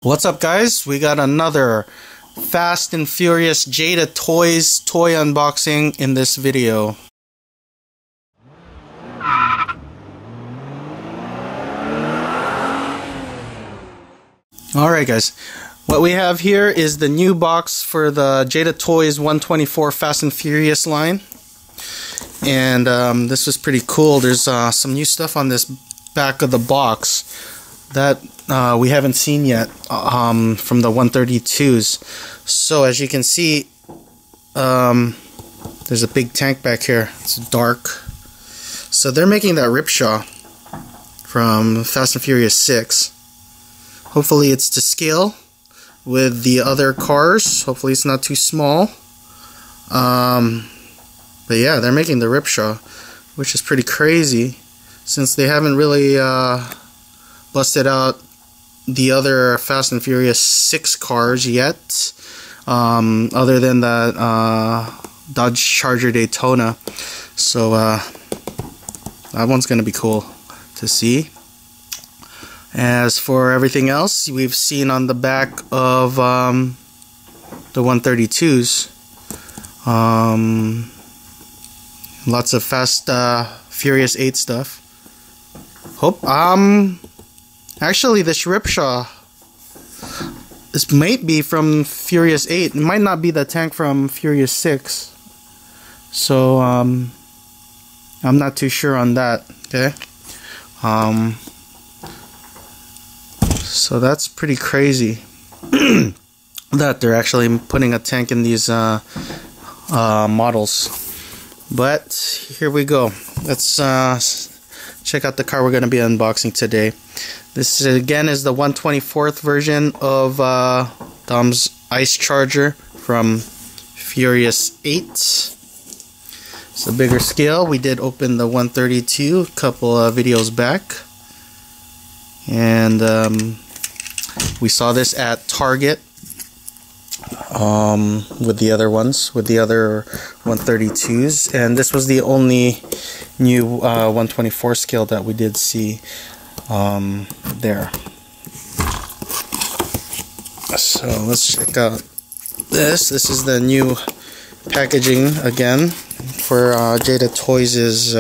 What's up, guys? We got another Fast and Furious Jada Toys toy unboxing in this video. Alright, guys, what we have here is the new box for the Jada Toys 124 Fast and Furious line. And this was pretty cool. There's some new stuff on this back of the box that we haven't seen yet from the 132s. So as you can see, there's a big tank back here. It's dark. So they're making that rickshaw from Fast and Furious 6. Hopefully it's to scale with the other cars. Hopefully it's not too small. But yeah, they're making the rickshaw, which is pretty crazy since they haven't really busted out the other Fast and Furious 6 cars yet, other than the Dodge Charger Daytona. So that one's gonna be cool to see. As for everything else we've seen on the back of the 132s, lots of Fast Furious 8 stuff. Actually, this rickshaw, this might be from Furious 8. It might not be the tank from Furious 6. So I'm not too sure on that. Okay. So that's pretty crazy that they're actually putting a tank in these models. But here we go. Let's check out the car we're going to be unboxing today. This again is the 124th version of Dom's Ice Charger from Furious 8. It's a bigger scale. We did open the 132 a couple of videos back. And we saw this at Target with the other ones, with the other 132s, and this was the only new 124 scale that we did see there. So let's check out this. This is the new packaging again for Jada Toys'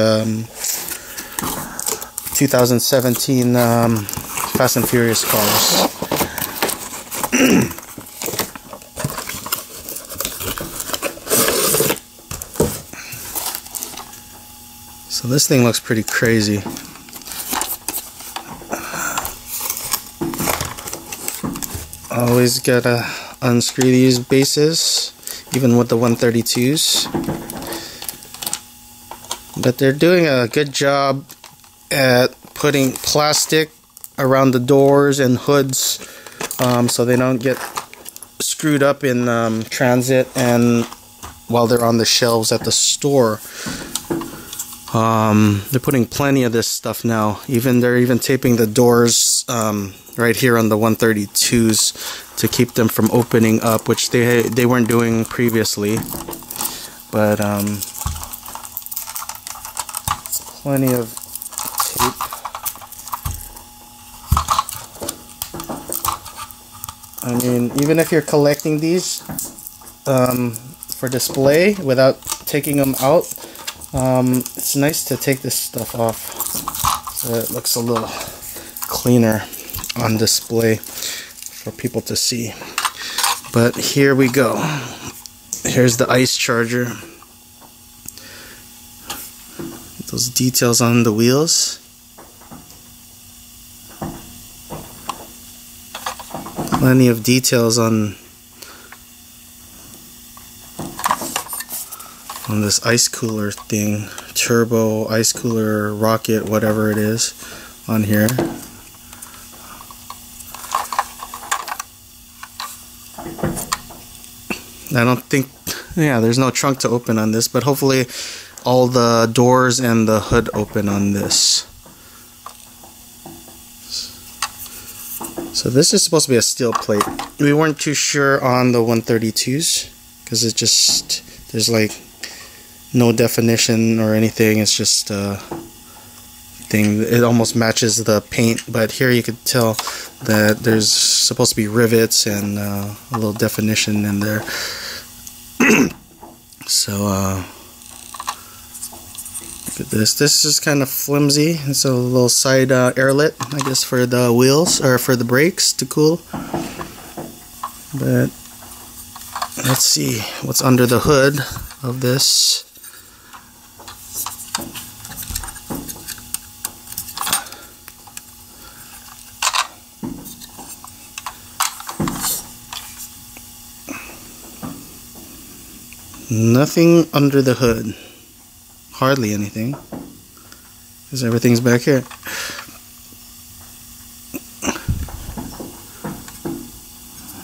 2017 Fast and Furious cars. So this thing looks pretty crazy. Always gotta unscrew these bases, even with the 132s. But they're doing a good job at putting plastic around the doors and hoods so they don't get screwed up in transit and while they're on the shelves at the store. They're putting plenty of this stuff now. They're even taping the doors right here on the 132s to keep them from opening up, which they weren't doing previously. But plenty of tape. I mean, even if you're collecting these for display without taking them out, it's nice to take this stuff off so it looks a little cleaner on display for people to see. But here we go. Here's the Ice Charger. Those details on the wheels. Plenty of details on this ice cooler thing, turbo, ice cooler, rocket, whatever it is on here. I don't think, yeah, there's no trunk to open on this, but hopefully all the doors and the hood open on this. So this is supposed to be a steel plate. We weren't too sure on the 132s because it just, there's like no definition or anything. It's just everything. It almost matches the paint, but here you could tell that there's supposed to be rivets and a little definition in there. So look at this. This is kind of flimsy. It's a little side airlet, I guess, for the wheels or for the brakes to cool. But let's see what's under the hood of this. Nothing under the hood. Hardly anything. Because everything's back here.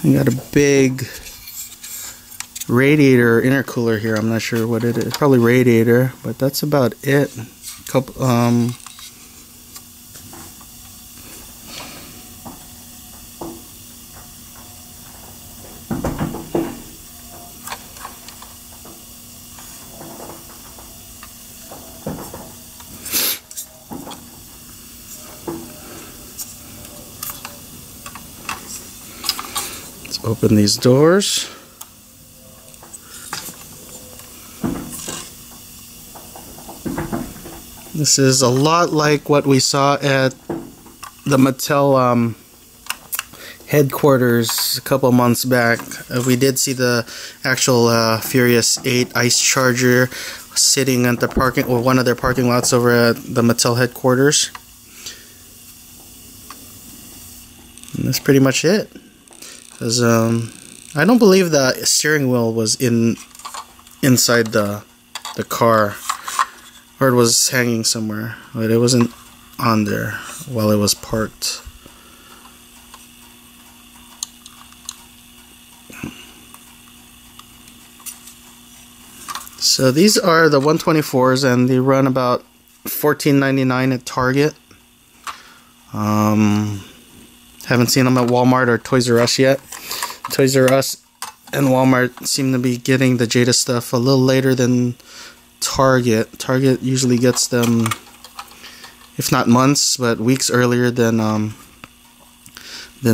You got a big radiator intercooler here. I'm not sure what it is. Probably radiator, but that's about it. Let's open these doors. This is a lot like what we saw at the Mattel headquarters a couple months back. We did see the actual Furious 8 ice charger sitting at the parking or one of their parking lots over at the Mattel headquarters. And that's pretty much it. Because I don't believe the steering wheel was inside the car. Or it was hanging somewhere, but it wasn't on there while it was parked. So these are the 124s, and they run about $14.99 at Target. Haven't seen them at Walmart or Toys R Us yet. Toys R Us and Walmart seem to be getting the Jada stuff a little later than Target. Target usually gets them, if not months, but weeks earlier than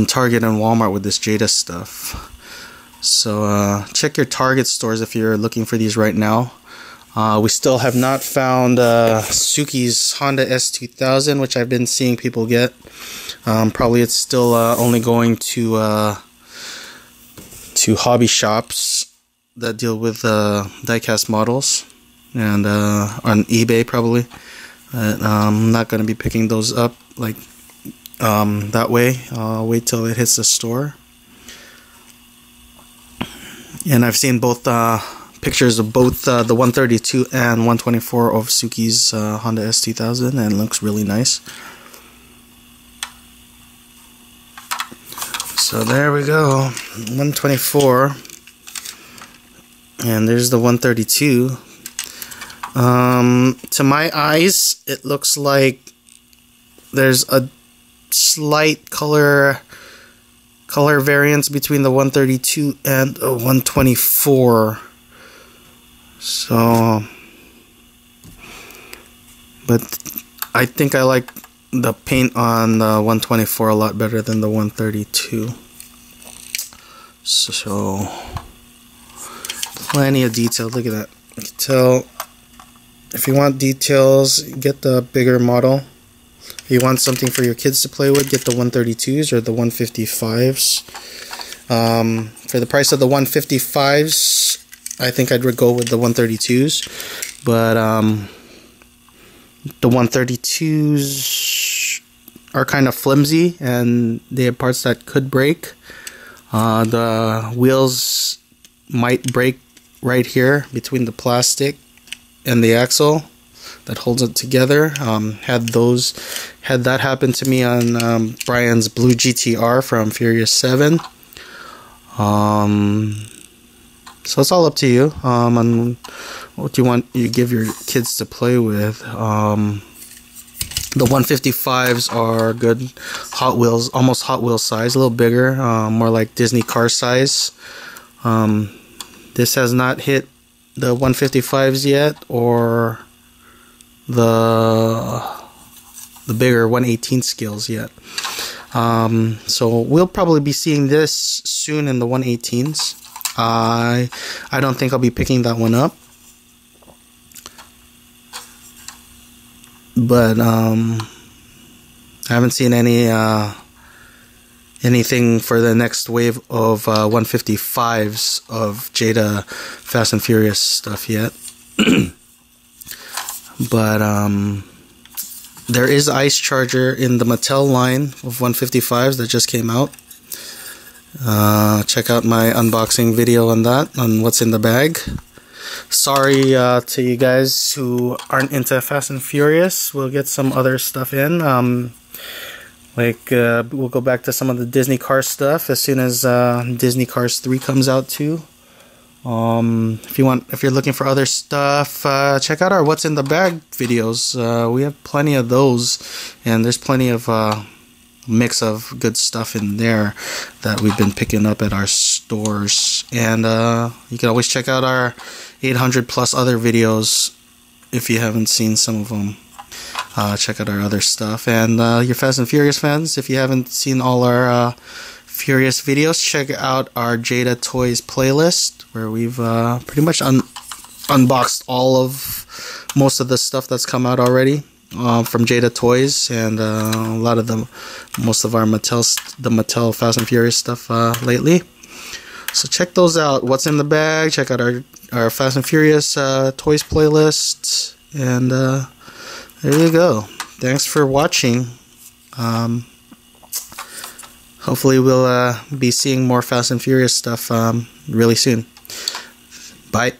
Target and Walmart with this Jada stuff. So check your Target stores if you're looking for these right now. We still have not found Suki's Honda S2000, which I've been seeing people get. Probably it's still only going to hobby shops that deal with diecast models. And on eBay probably. I'm not going to be picking those up like that way. I'll wait till it hits the store. And I've seen both pictures of both the 132 and 124 of Suki's Honda S2000, and it looks really nice. So there we go, 124, and there's the 132. To my eyes, it looks like there's a slight color variance between the 132 and the 124. So, but I think I like the paint on the 124 a lot better than the 132. So, plenty of detail. Look at that. You can tell. If you want details, get the bigger model. If you want something for your kids to play with, get the 132s or the 155s. For the price of the 155s, I think I'd go with the 132s. But the 132s are kind of flimsy and they have parts that could break. The wheels might break right here between the plastic and the axle that holds it together. Had that happen to me on Brian's blue GTR from Furious 7. So it's all up to you on what you give your kids to play with. The 155s are good Hot Wheels, almost Hot Wheels size, a little bigger, more like Disney car size. This has not hit the 155s yet, or the the bigger 1/18 scales yet. So we'll probably be seeing this soon in the 1/18s. I don't think I'll be picking that one up, but I haven't seen anything for the next wave of 155s of Jada Fast and Furious stuff yet. But there is Ice Charger in the Mattel line of 155s that just came out. Check out my unboxing video on that, on what's in the bag. Sorry to you guys who aren't into Fast and Furious. We'll get some other stuff in. We'll go back to some of the Disney Cars stuff as soon as Disney Cars 3 comes out too. If you're looking for other stuff, check out our What's in the Bag videos. We have plenty of those, and there's plenty of mix of good stuff in there that we've been picking up at our stores. And you can always check out our 800 plus other videos if you haven't seen some of them. Check out our other stuff. And your Fast and Furious fans, if you haven't seen all our Furious videos, check out our Jada Toys playlist, where we've pretty much unboxed most of the stuff that's come out already from Jada Toys, and most of our Mattel Fast and Furious stuff lately. So check those out. What's in the bag? Check out our Fast and Furious Toys playlist, and there you go. Thanks for watching. Hopefully we'll be seeing more Fast and Furious stuff really soon. Bye.